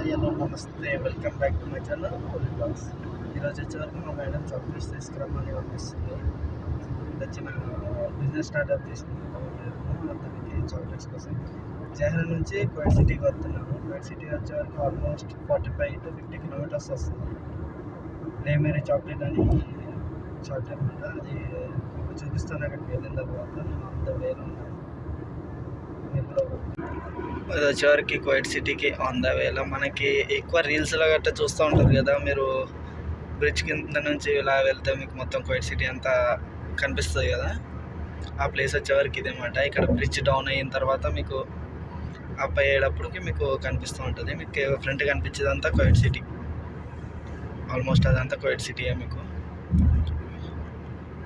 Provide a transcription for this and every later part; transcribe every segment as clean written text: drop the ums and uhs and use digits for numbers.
Hi hello నమస్తే, welcome back to my channel holy blogs. ఈరోజు వచ్చేవరకు మా మేడం చాక్లెట్స్ తీసుకురమ్మని పంపిస్తుంది. ఇది చిన్న బిజినెస్ స్టార్ట్అప్ తీసుకున్నాము. అతనికి చాక్లెట్స్ కోసం జహన్ నుంచి కోయిట్ సిటీకి వస్తున్నాము. కోయిట్ సిటీ వచ్చేవరకు ఆల్మోస్ట్ 45 to 50 కిలోమీటర్స్ వస్తుంది. లేమేరీ చాక్లెట్ అని చాక్లెట్ అనమాట. అది చూపిస్తాను అక్కడికి వెళ్ళిన తర్వాత. నేను అంత వేరే ఉన్నాను. అది వచ్చేవరకు కోయిట్ సిటీకి ఆన్ ద వేలో మనకి ఎక్కువ రీల్స్లో గట్రా చూస్తూ ఉంటారు కదా మీరు. బ్రిడ్జ్ కింద నుంచి ఇలా వెళ్తే మీకు మొత్తం కోయిట్ సిటీ అంతా కనిపిస్తుంది కదా. ఆ ప్లేస్ వచ్చేవరకు ఇదేమాట. ఇక్కడ బ్రిడ్జ్ డౌన్ అయిన తర్వాత మీకు అప్ అయ్యేటప్పటికి మీకు కనిపిస్తూ ఉంటుంది. మీకు ఫ్రంట్ కనిపించేదంతా కోయిట్ సిటీ. ఆల్మోస్ట్ అదంతా కోయిట్ సిటీయే మీకు.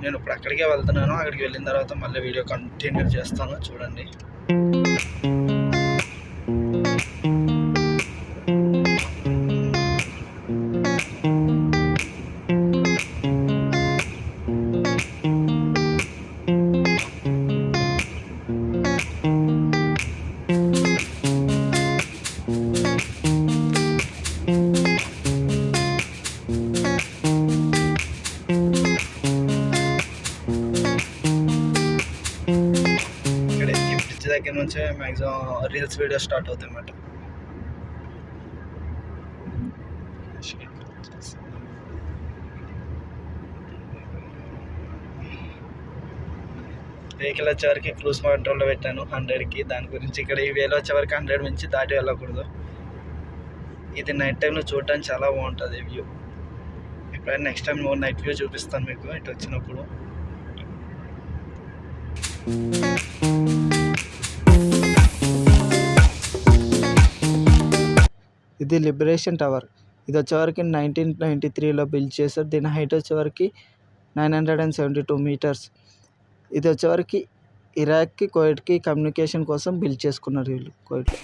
నేను ఇప్పుడు అక్కడికే వెళ్తున్నాను. అక్కడికి వెళ్ళిన తర్వాత మళ్ళీ వీడియో కంటిన్యూ చేస్తాను, చూడండి. దగ్గర నుంచే మ్యాక్సిమం రీల్స్ వీడియో స్టార్ట్ అవుతాయి అన్నమాట. వెహికల్ వచ్చేవరకు క్రూజ్ కంట్రోల్లో పెట్టాను 100కి. దాని గురించి ఇక్కడ ఈ వేలో వచ్చేవరకు 100 నుంచి దాటి వెళ్ళకూడదు. ఇది నైట్ టైంలో చూడడానికి చాలా బాగుంటుంది వ్యూ. ఎప్పుడైనా నెక్స్ట్ టైం నైట్ వ్యూ చూపిస్తాను మీకు ఇటు వచ్చినప్పుడు. ఇది లిబరేషన్ టవర్. ఇది వచ్చేవరకు 1993లో బిల్డ్ చేశారు. దీని హైట్ వచ్చేవరకు 972 మీటర్స్. ఇది వచ్చేవరకు ఇరాక్కి కోయిట్కి కమ్యూనికేషన్ కోసం బిల్డ్ చేసుకున్నారు వీళ్ళు కోయిట్లో.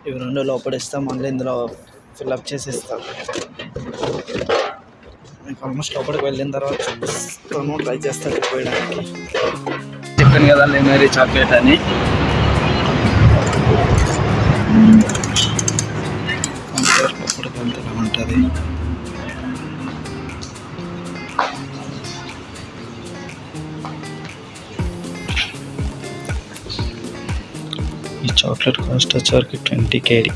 ఇవి రెండు లోపడిస్తాం, మళ్ళీ ఇందులో ఫిల్అప్ చేసి ఇస్తాం. మీకు ఆల్మోస్ట్ లోపలికి వెళ్ళిన తర్వాత చూపిస్తాను, ట్రై చేస్తాను పోయడానికి. చెప్పాను కదా లేమేరీ చాక్లెట్ అని. లోపలికి వెళ్తే ఇలా ఉంటుంది. ఈ చాక్లెట్ కాస్ట్ వచ్చేవరకు 20 KD.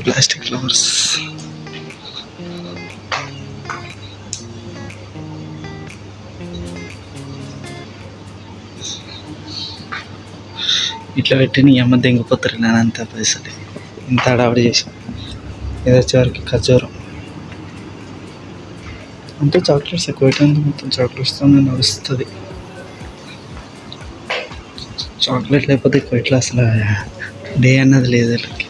Plastic flowers. ఇట్లా పెట్టి నీ అమ్మ దెంగిపోతారు నేను అంత పైసలు ఇంత హడావిడి చేసాను. ఇది వచ్చేవరకు ఖర్జూరం. అంటే చాక్లెట్స్ ఎక్కువ మొత్తం చాక్లెట్స్తో నడుస్తుంది. చాక్లెట్ లేకపోతే ఎక్కువ ఇట్లా అసలు డే అన్నది లేదు వీళ్ళకి.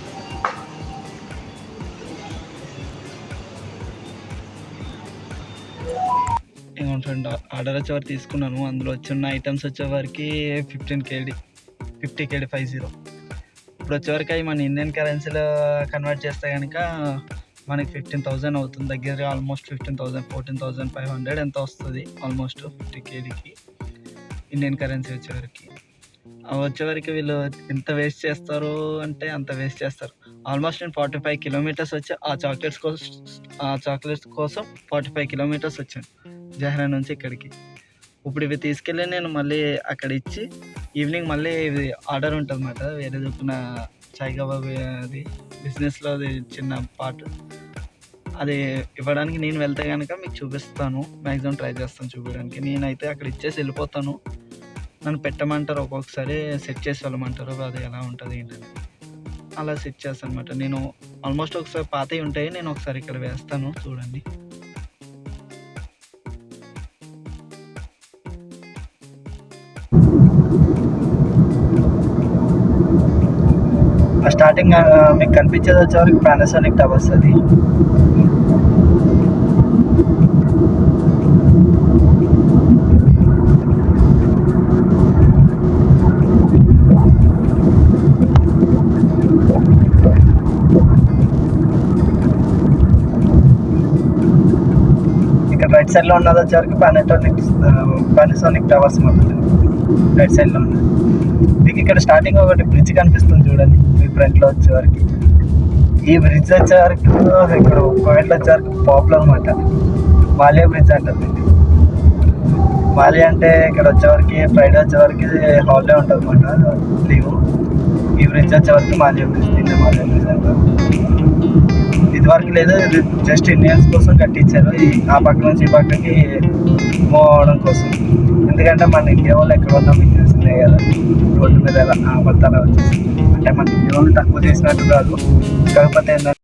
ఫ్రెండ్ ఆర్డర్ వచ్చేవారు తీసుకున్నాను. అందులో వచ్చిన ఐటమ్స్ వచ్చేవారికి 50 KD 50. ఇప్పుడు వచ్చేవరకు అవి మన ఇండియన్ కరెన్సీలో కన్వర్ట్ చేస్తే కనుక మనకి 15,000 అవుతుంది. దగ్గర ఆల్మోస్ట్ 15,000 14,500 ఎంత వస్తుంది ఆల్మోస్ట్ 50 KDకి ఇండియన్ కరెన్సీ వచ్చేవరకు. వచ్చేవరకు వీళ్ళు ఎంత వేస్ట్ చేస్తారు అంటే అంత వేస్ట్ చేస్తారు. ఆల్మోస్ట్ నేను 45 కిలోమీటర్స్ వచ్చి ఆ చాక్లెట్స్ కోసం 45 కిలోమీటర్స్ వచ్చాను జహ్రా నుంచి ఇక్కడికి. ఇప్పుడు ఇవి తీసుకెళ్ళి నేను మళ్ళీ అక్కడ ఇచ్చి ఈవినింగ్ మళ్ళీ ఇది ఆర్డర్ ఉంటుంది అన్నమాట. వేరే చెప్పిన చాయ్ కబాబ్ అది బిజినెస్లో అది చిన్న పార్ట్, అది ఇవ్వడానికి నేను వెళ్తే కనుక మీకు చూపిస్తాను. మ్యాక్సిమం ట్రై చేస్తాను చూపించడానికి. నేనైతే అక్కడ ఇచ్చేసి వెళ్ళిపోతాను. నన్ను పెట్టమంటారు, ఒక్కొక్కసారి సెట్ చేసి వెళ్ళమంటారు. అది ఎలా ఉంటుంది ఏంటని అలా సెట్ చేస్తాను అనమాట. నేను ఆల్మోస్ట్ ఒకసారి పాతవి ఉంటాయి, నేను ఒకసారి ఇక్కడ వేస్తాను చూడండి. స్టార్టింగ్ మీకు కనిపించేది వచ్చేవరకు పానాసోనిక్ టవర్స్. అది ఇక్కడ రైట్ సైడ్లో ఉన్నది వచ్చేవరకు పానాసోనిక్ టవర్స్ మొత్తం రైట్ సైడ్లో ఉన్నది. మీకు ఇక్కడ స్టార్టింగ్ ఒకటి బ్రిడ్జ్ కనిపిస్తుంది చూడండి మీ ఫ్రంట్లో వచ్చేవరకు. ఈ బ్రిడ్జ్ వచ్చేవరకు ఇక్కడ కోవిడ్లో వచ్చేవరకు పాపులర్ అనమాట. మాలియా బ్రిడ్జ్ అంటారు. మాలియా అంటే ఇక్కడ వచ్చేవరకు ఫ్రైడే వచ్చేవరకు హాలిడే ఉంటుంది అనమాట, లీవ్. ఈ బ్రిడ్జ్ వచ్చేవరకు మాలియా బ్రిడ్జ్, దీన్ని మాలియా బ్రిడ్జ్ అంటారు. ఇదివరకు లేదు, ఇది జస్ట్ ఇండియన్స్ కోసం కట్టించారు. ఆ పక్క నుంచి ఈ పక్కకి మూవ్ అవడం కోసం. ఎందుకంటే మన ఇండియా వాళ్ళు ఎక్కడ ఉన్నా మీకు తెలిసిందే కదా, రోడ్డు మీద ఎలా ఆపత్తాలా వచ్చేసి. అంటే మన ఇండియా వాళ్ళు తక్కువ చేసినట్టు కాదు, కాకపోతే ఏంటంటే